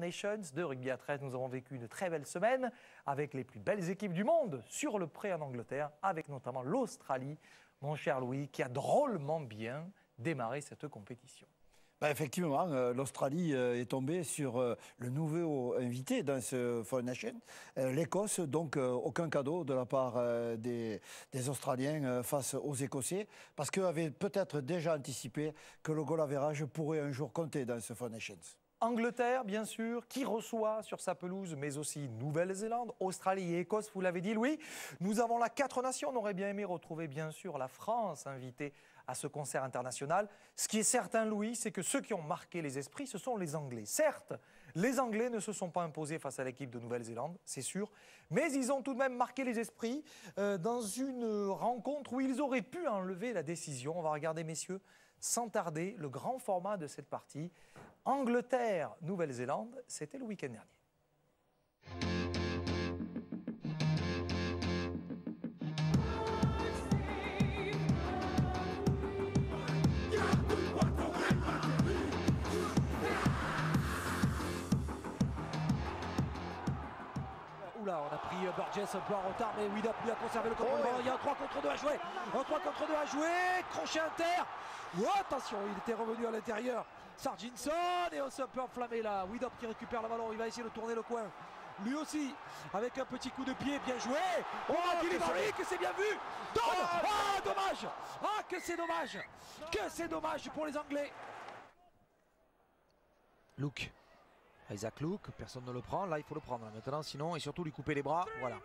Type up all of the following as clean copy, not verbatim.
Nations de rugby à 13. Nous avons vécu une très belle semaine avec les plus belles équipes du monde sur le pré en Angleterre, avec notamment l'Australie, mon cher Louis, qui a drôlement bien démarré cette compétition. Effectivement, l'Australie est tombée sur le nouveau invité dans ce Four Nations, l'Écosse. Donc, aucun cadeau de la part des Australiens face aux Écossais, parce qu'eux avaient peut-être déjà anticipé que le goal average pourrait un jour compter dans ce Four Nations. Angleterre, bien sûr, qui reçoit sur sa pelouse, mais aussi Nouvelle-Zélande, Australie et Écosse, vous l'avez dit, Louis. Nous avons la 4 nations. On aurait bien aimé retrouver, bien sûr, la France invitée à ce concert international. Ce qui est certain, Louis, c'est que ceux qui ont marqué les esprits, ce sont les Anglais. Certes, les Anglais ne se sont pas imposés face à l'équipe de Nouvelle-Zélande, c'est sûr, mais ils ont tout de même marqué les esprits dans une rencontre où ils auraient pu enlever la décision. On va regarder, messieurs, sans tarder, le grand format de cette partie. Angleterre-Nouvelle-Zélande, c'était le week-end dernier. Oula, on a pris Burgess un peu en retard, mais Widdop lui a conservé le contrôle. Il y a un 3 contre 2 à jouer. Un 3 contre 2 à jouer. Crochet inter. Oh, attention, il était revenu à l'intérieur. Sarginson, et on s'est un peu enflammé là. Widdop qui récupère le ballon. Il va essayer de tourner le coin. Lui aussi, avec un petit coup de pied, bien joué. Oh, que c'est bien vu. Dommage. Ah, que c'est dommage. Que c'est dommage pour les Anglais. Luke. Isaac Luke, personne ne le prend, là il faut le prendre maintenant, sinon, et surtout lui couper les bras, voilà.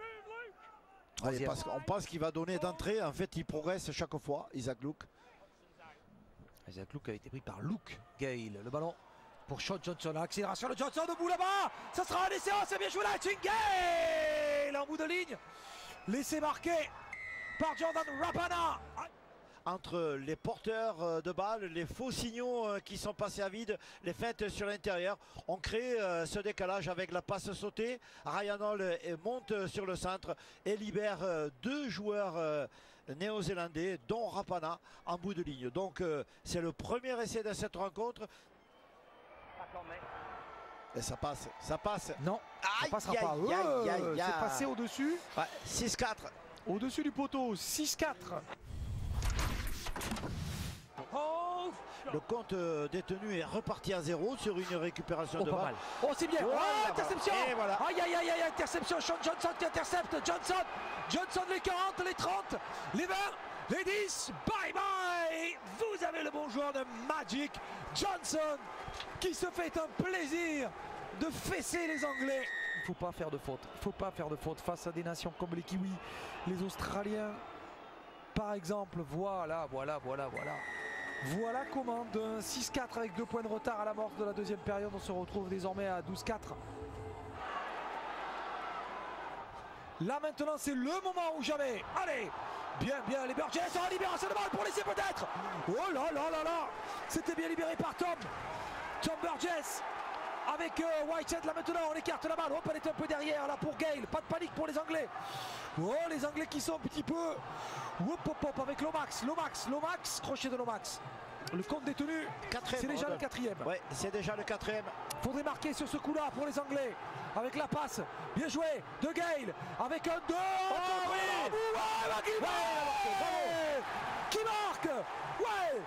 Ouais, parce qu'on pense qu'il va donner d'entrée, en fait il progresse chaque fois, Isaac Luke. Isaac Luke a été pris par Luke Gale, le ballon pour Sean Johnson, accélération de Johnson, debout là-bas, ça sera un essai, c'est bien joué là, Gale en bout de ligne, laissé marquer par Jordan Rapana. Entre les porteurs de balles, les faux signaux qui sont passés à vide, les feintes sur l'intérieur, on crée ce décalage avec la passe sautée. Ryan Hall monte sur le centre et libère deux joueurs néo-zélandais, dont Rapana, en bout de ligne. Donc c'est le premier essai de cette rencontre. Et ça passe, ça passe. Non, ça passera pas. C'est passé au-dessus. Ouais, 6-4. Au-dessus du poteau, 6-4. Le compte détenu est reparti à 0 sur une récupération de balle. Oh, c'est bien. Interception. Et voilà. Aïe, interception. Sean Johnson qui intercepte. Johnson les 40, les 30, les 20, les 10. Bye bye. Vous avez le bon joueur de Magic, Johnson, qui se fait un plaisir de fesser les Anglais. Il ne faut pas faire de faute. Il ne faut pas faire de faute face à des nations comme les Kiwis, les Australiens. Par exemple, voilà comment d'un 6-4 avec 2 points de retard à la mort de la deuxième période, on se retrouve désormais à 12-4. Là maintenant c'est le moment ou jamais. Allez, bien les Burgess en libération de balle pour laisser peut-être. Oh là, c'était bien libéré par Tom Burgess. Avec Whitehead là maintenant, on écarte la balle. Hop, elle est un peu derrière là pour Gale. Pas de panique pour les Anglais. Oh, les Anglais qui sont un petit peu. Hop, avec Lomax, crochet de Lomax. Le compte détenu, c'est déjà le 4e. Ouais, c'est déjà le 4e. Faudrait marquer sur ce coup-là pour les Anglais. Avec la passe, bien joué de Gale. Avec un 2. Qui marque. Ouais.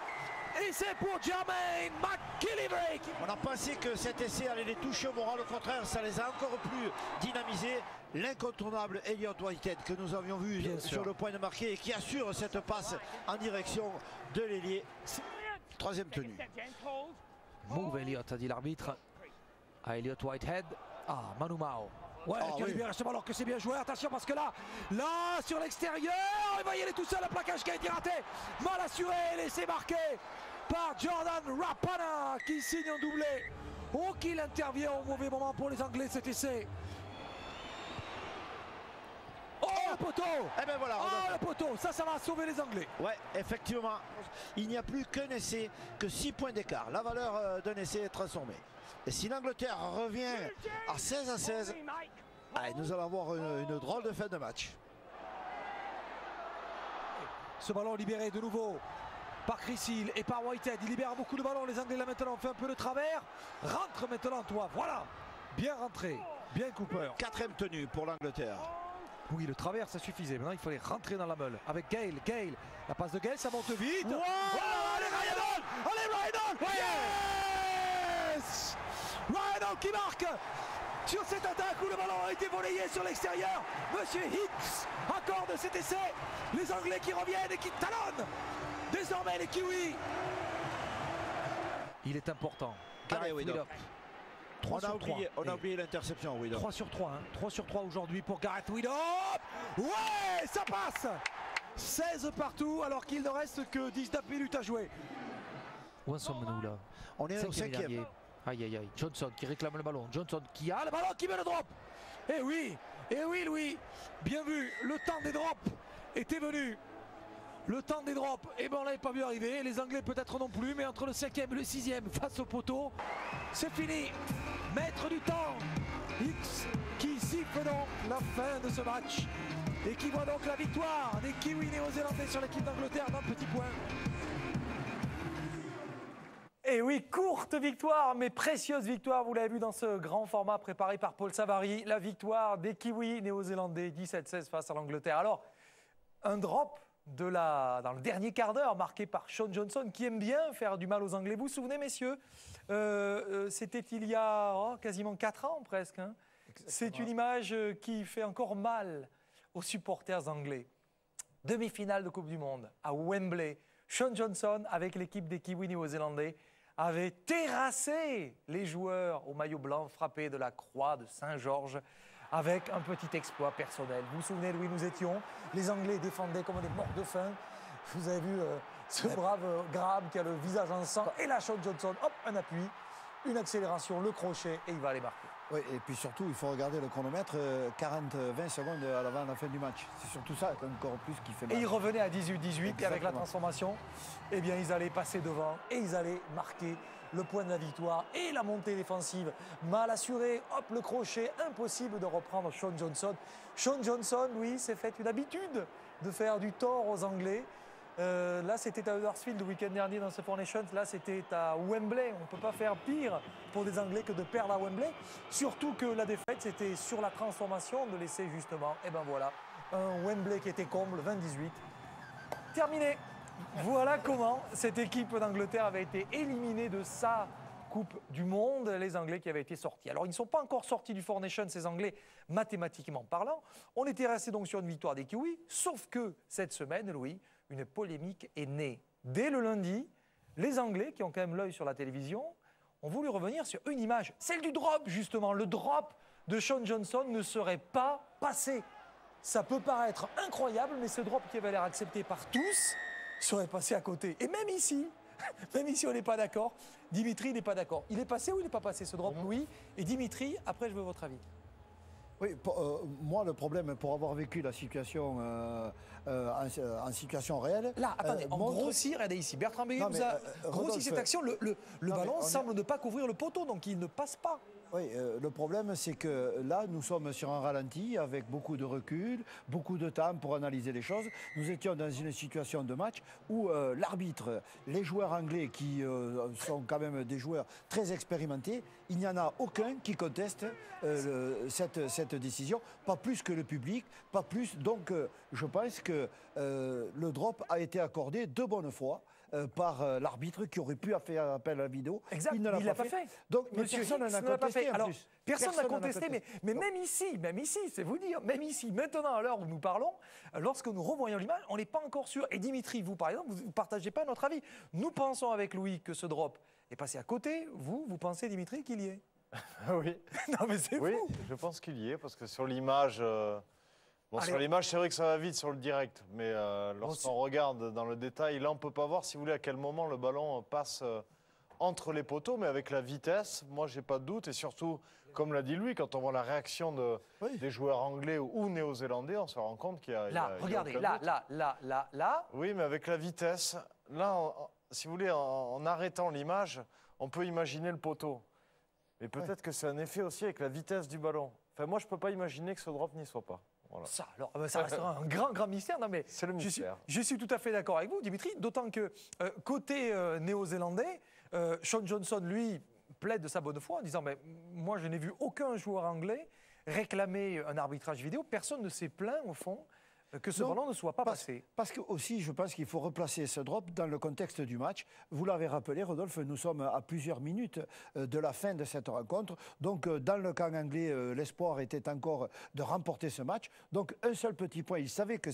Et c'est pour Jermaine McKillivray. On a pensé que cet essai allait les toucher au moral, au contraire, ça les a encore plus dynamisés. L'incontournable Elliott Whitehead que nous avions vu sur le point de marquer et qui assure cette passe en direction de l'ailier. 3e tenue. Move Elliott, a dit l'arbitre. À Elliott Whitehead. Manu Mao. Ouais, qui libère ce ballon, que c'est bien joué. Attention parce que là, sur l'extérieur, et voyez, il est tout seul, le plaquage qui a été raté. Mal assuré, laissé marquer par Jordan Rapana qui signe un doublé. Oh, qu'il intervient au mauvais moment pour les Anglais cet essai. Oh, le poteau. Et ben voilà. Le poteau, ça va sauver les Anglais. Ouais, effectivement. Il n'y a plus qu'un essai, que 6 points d'écart. La valeur d'un essai est transformée. Et si l'Angleterre revient à 16-16, nous allons avoir une drôle de fin de match. Ce ballon libéré de nouveau par Chris Hill et par Whitehead. Il libère beaucoup de ballons. Les Anglais là maintenant, on fait un peu le travers. Rentre maintenant toi, voilà. Bien rentré, bien Cooper. 4e tenue pour l'Angleterre. Oui, le travers, ça suffisait. Maintenant, il fallait rentrer dans la meule. Avec Gale, la passe de Gale, ça monte vite. Wow, allez, Ryan! Allez, Ryan! Yes! Ryan qui marque sur cette attaque où le ballon a été volleyé sur l'extérieur. Monsieur Hicks accorde cet essai. Les Anglais qui reviennent et qui talonnent désormais les Kiwis. Il est important. Allez, oui, 3 sur 3. On a oublié l'interception, oui. 3 sur 3, hein. 3 sur 3 aujourd'hui pour Gareth Widdop. Ouais, ça passe. 16 partout alors qu'il ne reste que 19 minutes à jouer. Où en sommes-nous là? On est au 5e. Aïe aïe aïe, Johnson qui réclame le ballon, Johnson qui a le ballon, qui met le drop. Eh oui Louis, bien vu, le temps des drops était venu. Le temps des drops, et ben on l'avait pas vu arriver, les Anglais peut-être non plus, mais entre le 5e et le 6e face au poteau, c'est fini. Maître du temps, X qui siffle donc la fin de ce match et qui voit donc la victoire des Kiwis néo-zélandais sur l'équipe d'Angleterre d'un petit point. Et oui, courte victoire, mais précieuse victoire, vous l'avez vu dans ce grand format préparé par Paul Savary, la victoire des Kiwis néo-zélandais 17-16 face à l'Angleterre. Alors, un drop dans le dernier quart d'heure marqué par Sean Johnson qui aime bien faire du mal aux Anglais. Vous vous souvenez, messieurs, c'était il y a quasiment 4 ans presque. Hein. C'est une image qui fait encore mal aux supporters anglais. Demi-finale de Coupe du Monde à Wembley. Sean Johnson, avec l'équipe des Kiwis néo-zélandais, avait terrassé les joueurs au maillot blanc frappé de la croix de Saint-Georges avec un petit exploit personnel. Vous vous souvenez d'où nous étions? Les Anglais défendaient comme des morts de faim. Vous avez vu ce brave Graham qui a le visage en sang. Et là, Sean Johnson, hop, un appui, une accélération, le crochet, et il va aller marquer. Oui, et puis surtout, il faut regarder le chronomètre, 40-20 secondes avant la fin du match. C'est surtout ça, encore plus, qui fait mal. Et ils revenaient à 18-18, et avec la Exactement. transformation, eh bien, ils allaient passer devant, et ils allaient marquer le point de la victoire et la montée défensive. Mal assuré, hop, le crochet, impossible de reprendre Sean Johnson. Sean Johnson, oui, s'est fait une habitude de faire du tort aux Anglais. Là, c'était à Huddersfield le week-end dernier dans ce Four Nations. Là, c'était à Wembley. On ne peut pas faire pire pour des Anglais que de perdre à Wembley. Surtout que la défaite, c'était sur la transformation de l'essai, justement. Et ben voilà, un Wembley qui était comble, 20-18. Terminé. Voilà comment cette équipe d'Angleterre avait été éliminée de sa Coupe du Monde, les Anglais qui avaient été sortis. Alors, ils ne sont pas encore sortis du Four Nations, ces Anglais, mathématiquement parlant. On était resté donc sur une victoire des Kiwis, sauf que cette semaine, Louis, une polémique est née. Dès le lundi, les Anglais, qui ont quand même l'œil sur la télévision, ont voulu revenir sur une image, celle du drop, justement. Le drop de Sean Johnson ne serait pas passé. Ça peut paraître incroyable, mais ce drop qui avait l'air accepté par tous serait passé à côté. Et même ici on n'est pas d'accord. Dimitri n'est pas d'accord. Il est passé ou il n'est pas passé ce drop? Oui. Et Dimitri, après je veux votre avis. Oui, moi le problème, pour avoir vécu la situation en situation réelle... Là, attendez, on grossit, regardez ici. Bertrand Béguet vous a grossi cette action. Le ballon semble ne pas couvrir le poteau, donc il ne passe pas. Oui, le problème, c'est que là, nous sommes sur un ralenti avec beaucoup de recul, beaucoup de temps pour analyser les choses. Nous étions dans une situation de match où l'arbitre, les joueurs anglais qui sont quand même des joueurs très expérimentés, il n'y en a aucun qui conteste cette décision, pas plus que le public, pas plus. Donc, je pense que le drop a été accordé de bonne foi par l'arbitre qui aurait pu faire appel à la vidéo. Exact, il ne l'a pas fait. Donc, mais personne n'en a contesté en plus. Personne n'a contesté, mais même ici, c'est vous dire, même ici, maintenant, à l'heure où nous parlons, lorsque nous revoyons l'image, on n'est pas encore sûr. Et Dimitri, vous, par exemple, vous ne partagez pas notre avis. Nous pensons avec Louis que ce drop est passé à côté. Vous pensez, Dimitri, qu'il y est? Oui. Non, mais c'est Oui, fou. je pense qu'il y est, parce que sur l'image... sur l'image, c'est vrai que ça va vite sur le direct, mais lorsqu'on regarde dans le détail, là, on ne peut pas voir, si vous voulez, à quel moment le ballon passe entre les poteaux, mais avec la vitesse, moi, j'ai pas de doute. Et surtout, comme l'a dit Louis, quand on voit la réaction des joueurs anglais ou néo-zélandais, on se rend compte qu'il y a... Là, regardez, là. Oui, mais avec la vitesse, là, si vous voulez, en arrêtant l'image, on peut imaginer le poteau. Mais peut-être que c'est un effet aussi avec la vitesse du ballon. Enfin, moi, je ne peux pas imaginer que ce drop n'y soit pas. Voilà. Ça restera un grand mystère. Non, mais c'est le mystère. Je suis tout à fait d'accord avec vous, Dimitri, d'autant que côté néo-zélandais, Sean Johnson, lui, plaide de sa bonne foi en disant mais moi je n'ai vu aucun joueur anglais réclamer un arbitrage vidéo. Personne ne s'est plaint au fond que ce ballon ne soit pas passé. Parce que aussi, je pense qu'il faut replacer ce drop dans le contexte du match. Vous l'avez rappelé, Rodolphe, nous sommes à plusieurs minutes de la fin de cette rencontre. Donc, dans le camp anglais, l'espoir était encore de remporter ce match. Donc, un seul petit point. Ils savaient que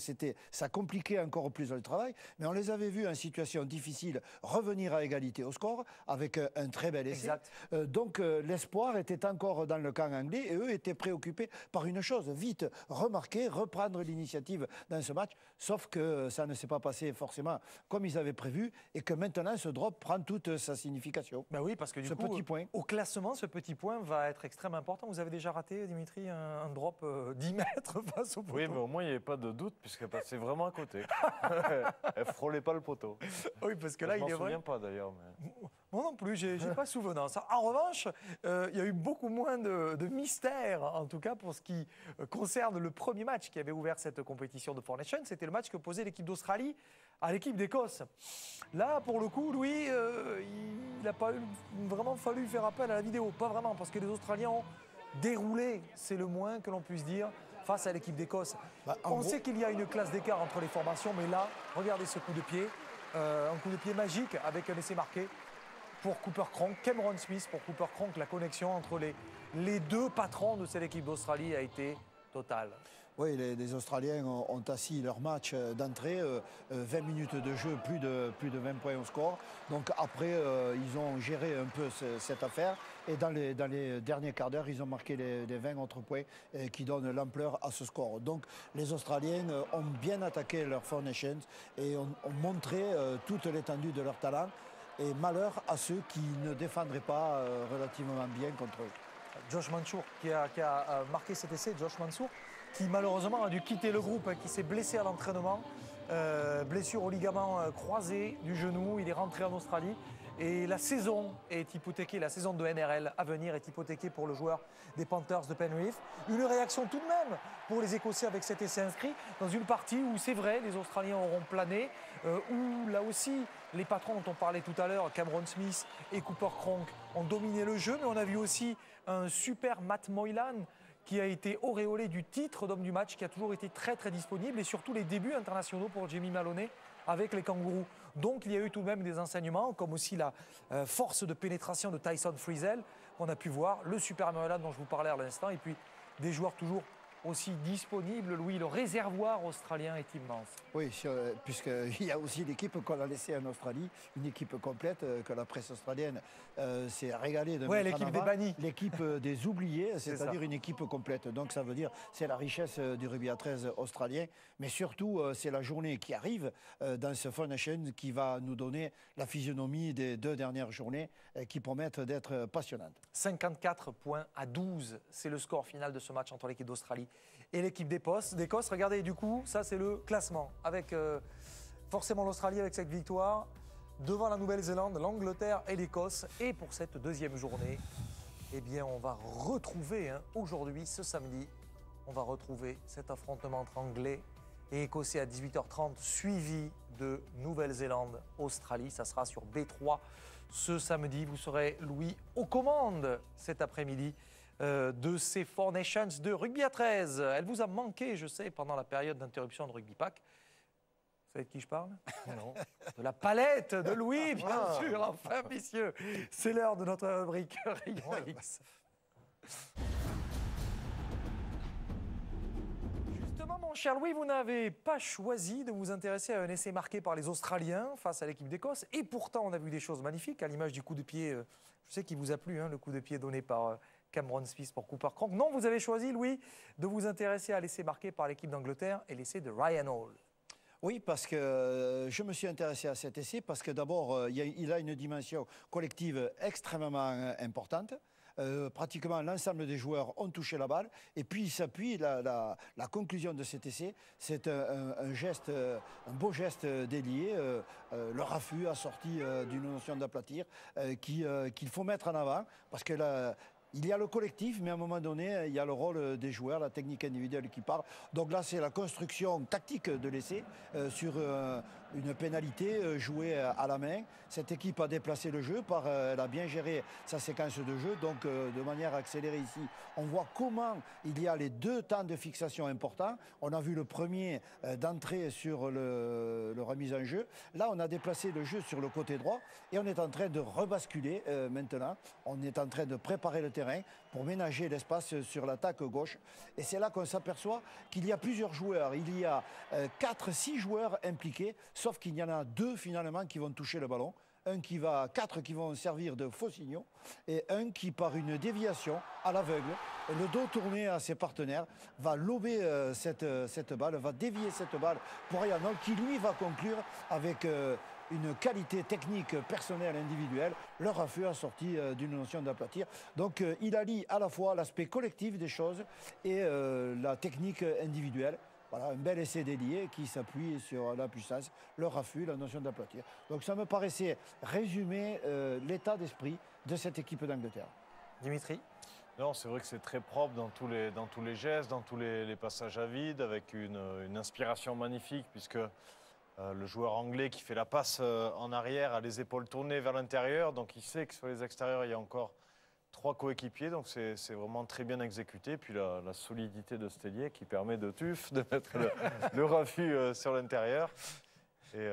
ça compliquait encore plus le travail, mais on les avait vus en situation difficile revenir à égalité au score avec un très bel essai. Donc, l'espoir était encore dans le camp anglais et eux étaient préoccupés par une chose, vite remarquer, reprendre l'initiative dans ce match, sauf que ça ne s'est pas passé forcément comme ils avaient prévu et que maintenant ce drop prend toute sa signification. Ben oui, parce que du coup, au classement, ce petit point va être extrêmement important. Vous avez déjà raté, Dimitri, un drop 10 mètres face au poteau. Oui, mais au moins il n'y avait pas de doute puisqu'elle passait vraiment à côté. Elle frôlait pas le poteau. Oui, parce que là, il est vrai. Je m'en souviens pas d'ailleurs. Mais... Moi non plus, j'ai pas souvenance. En revanche, il y a eu beaucoup moins de mystère, en tout cas pour ce qui concerne le premier match qui avait ouvert cette compétition de Four Nations. C'était le match que posait l'équipe d'Australie à l'équipe d'Écosse. Là, pour le coup, Louis, il n'a pas vraiment fallu faire appel à la vidéo. Pas vraiment, parce que les Australiens ont déroulé, c'est le moins que l'on puisse dire, face à l'équipe d'Écosse. On sait qu'il y a une classe d'écart entre les formations, mais là, regardez ce coup de pied. Un coup de pied magique avec un essai marqué pour Cooper Cronk, Cameron Smith pour Cooper Cronk. La connexion entre les deux patrons de cette équipe d'Australie a été totale. Oui, les Australiens ont assis leur match d'entrée, 20 minutes de jeu, plus de 20 points au score. Donc après, ils ont géré un peu cette affaire. Et dans les derniers quarts d'heure, ils ont marqué les 20 autres points qui donnent l'ampleur à ce score. Donc les Australiens ont bien attaqué leur Four Nations et ont montré toute l'étendue de leur talent. Et malheur à ceux qui ne défendraient pas relativement bien contre eux. Josh Mansour qui a marqué cet essai, Josh Mansour, qui malheureusement a dû quitter le groupe, qui s'est blessé à l'entraînement, blessure au ligament croisé du genou, il est rentré en Australie et la saison est hypothéquée, la saison de NRL à venir est hypothéquée pour le joueur des Panthers de Penrith. Une réaction tout de même pour les Écossais avec cet essai inscrit dans une partie où c'est vrai, les Australiens auront plané, où là aussi les patrons dont on parlait tout à l'heure, Cameron Smith et Cooper Cronk, ont dominé le jeu, mais on a vu aussi un super Matt Moylan qui a été auréolé du titre d'homme du match, qui a toujours été très très disponible, et surtout les débuts internationaux pour Jamie Maloney avec les Kangourous. Donc il y a eu tout de même des enseignements, comme aussi la force de pénétration de Tyson Frizzell, qu'on a pu voir, le super Moylan dont je vous parlais à l'instant, et puis des joueurs toujours aussi disponibles. Louis, le réservoir australien est immense. Oui, puisqu'il y a aussi l'équipe qu'on a laissée en Australie, une équipe complète que la presse australienne s'est régalée de mettre en avant. L'équipe des bannis. L'équipe des oubliés, c'est-à-dire une équipe complète. Donc ça veut dire c'est la richesse du rugby à 13 australien, mais surtout c'est la journée qui arrive dans ce Four Nations qui va nous donner la physionomie des 2 dernières journées qui promettent d'être passionnantes. 54 points à 12, c'est le score final de ce match entre l'équipe d'Australie et l'équipe d'Écosse. Regardez, du coup, ça c'est le classement, avec forcément l'Australie avec cette victoire, devant la Nouvelle-Zélande, l'Angleterre et l'Écosse. Et pour cette deuxième journée, eh bien, on va retrouver, aujourd'hui, ce samedi, on va retrouver cet affrontement entre Anglais et Écossais à 18h30, suivi de Nouvelle-Zélande-Australie. Ça sera sur B3 ce samedi. Vous serez, Louis, aux commandes cet après-midi de ces Four Nations de rugby à 13. Elle vous a manqué, je sais, pendant la période d'interruption de Rugby Pack. Vous savez de qui je parle? Non. De la palette de Louis, bien sûr. Enfin, messieurs, c'est l'heure de notre rubrique Rayon X. Justement, mon cher Louis, vous n'avez pas choisi de vous intéresser à un essai marqué par les Australiens face à l'équipe d'Écosse. Et pourtant, on a vu des choses magnifiques, à l'image du coup de pied, je sais qu'il vous a plu, le coup de pied donné par Cameron Smith pour Cooper Cronk. Non, vous avez choisi, Louis, de vous intéresser à l'essai marqué par l'équipe d'Angleterre et l'essai de Ryan Hall. Oui, parce que je me suis intéressé à cet essai, parce que d'abord, il a une dimension collective extrêmement importante. Pratiquement l'ensemble des joueurs ont touché la balle. Et puis il s'appuie, la conclusion de cet essai, c'est un geste, un beau geste d'ailier, le raffut assorti d'une notion d'aplatir qu'il faut mettre en avant, parce que Il y a le collectif, mais à un moment donné, il y a le rôle des joueurs, la technique individuelle qui parle. Donc là, c'est la construction tactique de l'essai sur une pénalité jouée à la main. Cette équipe a déplacé le jeu, elle a bien géré sa séquence de jeu. Donc de manière accélérée ici, on voit comment il y a les 2 temps de fixation importants. On a vu le premier d'entrée sur le remise en jeu. Là, on a déplacé le jeu sur le côté droit et on est en train de rebasculer maintenant. On est en train de préparer le terrain pour ménager l'espace sur l'attaque gauche. Et c'est là qu'on s'aperçoit qu'il y a plusieurs joueurs. Il y a 4-6 joueurs impliqués, sauf qu'il y en a 2 finalement qui vont toucher le ballon. 4 qui vont servir de faux signaux et un qui, par une déviation à l'aveugle, le dos tourné à ses partenaires, va lober cette balle, va dévier cette balle pour Rayanol qui lui va conclure avec une qualité technique personnelle individuelle. Le Raffut a sorti d'une notion d'aplatir. Donc il allie à la fois l'aspect collectif des choses et la technique individuelle. Voilà, un bel essai délié qui s'appuie sur la puissance, le raffut, la notion d'aplatir. Donc ça me paraissait résumer l'état d'esprit de cette équipe d'Angleterre. Dimitri? Non, c'est vrai que c'est très propre dans tous les gestes, dans tous les passages à vide, avec une inspiration magnifique, puisque le joueur anglais qui fait la passe en arrière a les épaules tournées vers l'intérieur, donc il sait que sur les extérieurs, il y a encore 3 coéquipiers, donc c'est vraiment très bien exécuté. Puis la solidité de Stelier qui permet de mettre le raffut sur l'intérieur. Et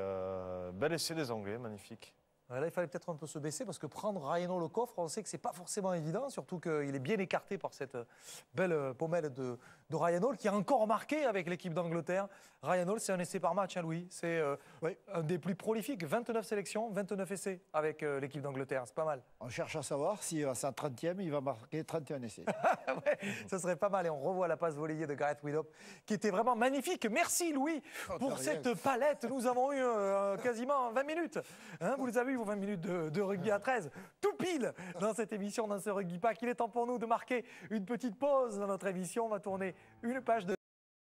bel essai des Anglais, magnifique. Là, il fallait peut-être un peu se baisser parce que prendre Rayanol le coffre, on sait que ce n'est pas forcément évident, surtout qu'il est bien écarté par cette belle pommelle de Rayanol qui a encore marqué avec l'équipe d'Angleterre. Rayanol, c'est un essai par match, hein, Louis. C'est un des plus prolifiques, 29 sélections, 29 essais avec l'équipe d'Angleterre. C'est pas mal. On cherche à savoir si à sa 30e, il va marquer 31 essais. Ouais, ce serait pas mal. Et on revoit la passe volée de Gareth Widdop qui était vraiment magnifique. Merci, Louis, pour cette palette. Nous avons eu quasiment 20 minutes. Hein, vous les avez eu, vos 20 minutes de rugby à 13. Tout pile dans cette émission, dans ce Rugby Pack. Il est temps pour nous de marquer une petite pause dans notre émission. On va tourner une page de